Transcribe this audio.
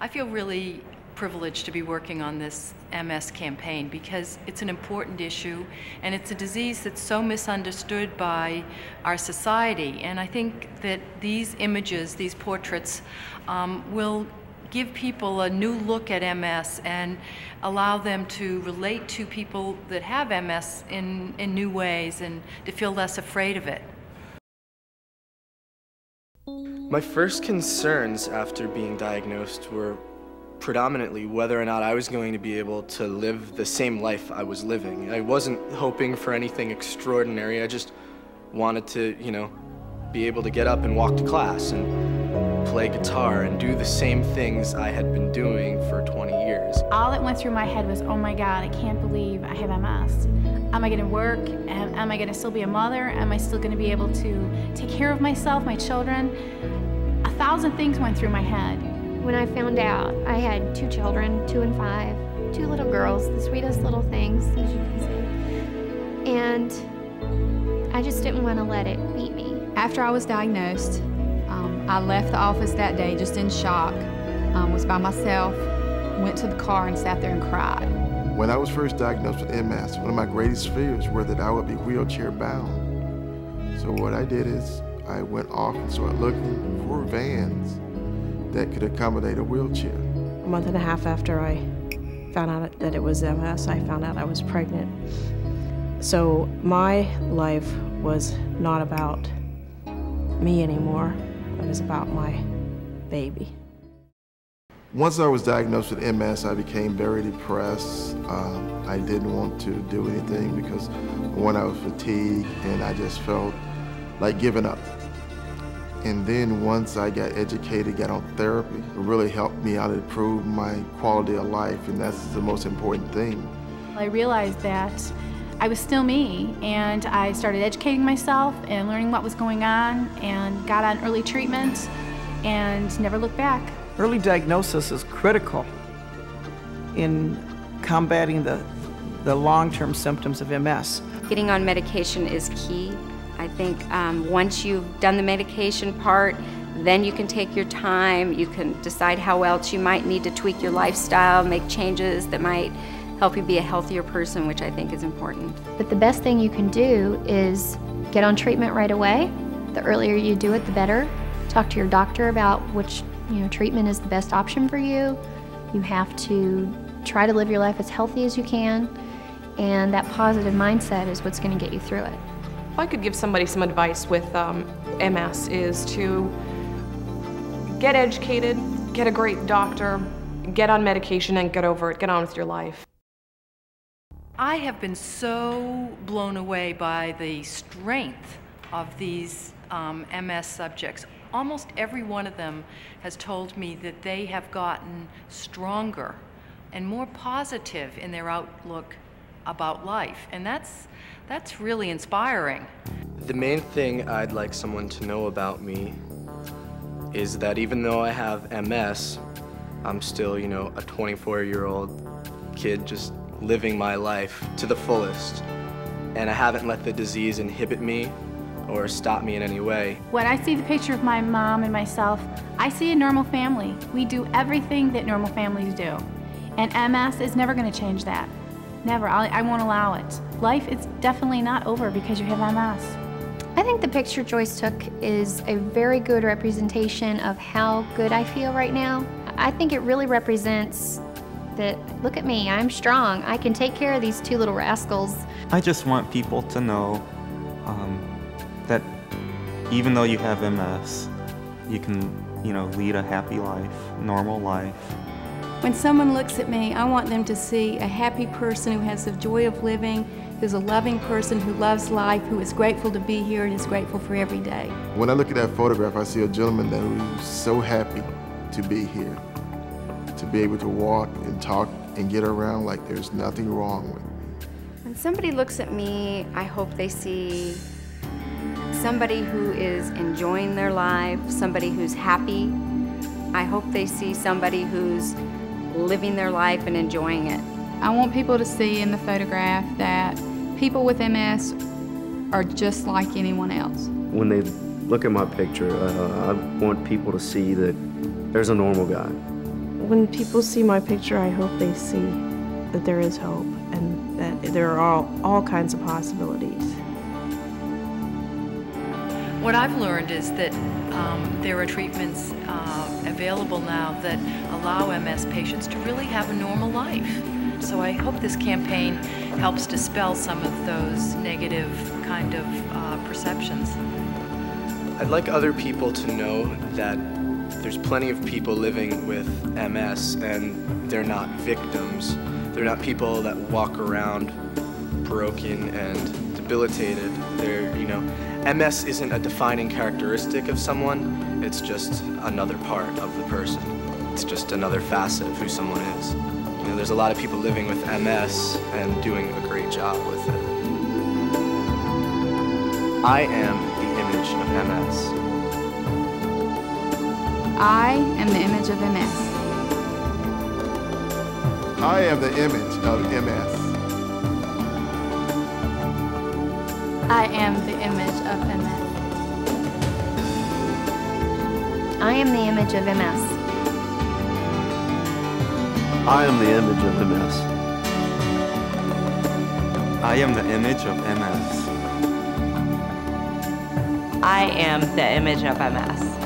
I feel really privileged to be working on this MS campaign because it's an important issue and it's a disease that's so misunderstood by our society. And I think that these images, these portraits, will give people a new look at MS and allow them to relate to people that have MS in new ways and to feel less afraid of it. My first concerns after being diagnosed were predominantly whether or not I was going to be able to live the same life I was living. I wasn't hoping for anything extraordinary. I just wanted to, be able to get up and walk to class and play guitar and do the same things I had been doing for 20 years. All that went through my head was, oh my God, I can't believe I have MS. Am I going to work? Am I going to still be a mother? Am I still going to be able to take care of myself, my children? 1,000 things went through my head. When I found out, I had 2 children, 2 and 5, 2 little girls, the sweetest little things, as you can see. And I just didn't want to let it beat me. After I was diagnosed, I left the office that day just in shock, was by myself, went to the car and sat there and cried. When I was first diagnosed with MS, one of my greatest fears were that I would be wheelchair bound. So what I did is I went off and started looking for vans that could accommodate a wheelchair. A month and a half after I found out that it was MS, I found out I was pregnant. So my life was not about me anymore. It was about my baby. Once I was diagnosed with MS, I became very depressed. I didn't want to do anything because, one, I was fatigued and I just felt like giving up. And then once I got educated, got on therapy, it really helped me out to improve my quality of life, and that's the most important thing. I realized that I was still me, and I started educating myself and learning what was going on and got on early treatment and never looked back. Early diagnosis is critical in combating the long-term symptoms of MS. Getting on medication is key. I think once you've done the medication part, then you can take your time, you can decide how else you might need to tweak your lifestyle, make changes that might help you be a healthier person, which I think is important. But the best thing you can do is get on treatment right away. The earlier you do it, the better. Talk to your doctor about which treatment is the best option for you. You have to try to live your life as healthy as you can, and that positive mindset is what's going to get you through it. If I could give somebody some advice with MS is to get educated, get a great doctor, get on medication and get over it, get on with your life. I have been so blown away by the strength of these MS subjects. Almost every one of them has told me that they have gotten stronger and more positive in their outlook about life, and that's really inspiring. The main thing I'd like someone to know about me is that even though I have MS, I'm still, a 24-year-old kid just living my life to the fullest. And I haven't let the disease inhibit me or stop me in any way. When I see the picture of my mom and myself, I see a normal family. We do everything that normal families do. And MS is never going to change that. Never. I won't allow it. Life is definitely not over because you have MS. I think the picture Joyce took is a very good representation of how good I feel right now. I think it really represents that, look at me, I'm strong. I can take care of these 2 little rascals. I just want people to know that even though you have MS, you can, lead a happy life, normal life. When someone looks at me, I want them to see a happy person who has the joy of living, who's a loving person, who loves life, who is grateful to be here and is grateful for every day. When I look at that photograph, I see a gentleman who's so happy to be here, to be able to walk and talk and get around like there's nothing wrong with me. When somebody looks at me, I hope they see somebody who is enjoying their life, somebody who's happy. I hope they see somebody who's living their life and enjoying it. I want people to see in the photograph that people with MS are just like anyone else. When they look at my picture, I want people to see that there's a normal guy When people see my picture, I hope they see that there is hope and that there are all kinds of possibilities. What I've learned is that there are treatments available now that allow MS patients to really have a normal life. So I hope this campaign helps dispel some of those negative kind of perceptions. I'd like other people to know that there's plenty of people living with MS and they're not victims. They're not people that walk around broken and debilitated. They're, you know, MS isn't a defining characteristic of someone, it's just another part of the person. It's just another facet of who someone is. You know, there's a lot of people living with MS and doing a great job with it. I am the image of MS. I am the image of MS. I am the image of MS. I am the image of MS. I am the image of MS. I am the image of MS. I am the image of MS. I am the image of MS.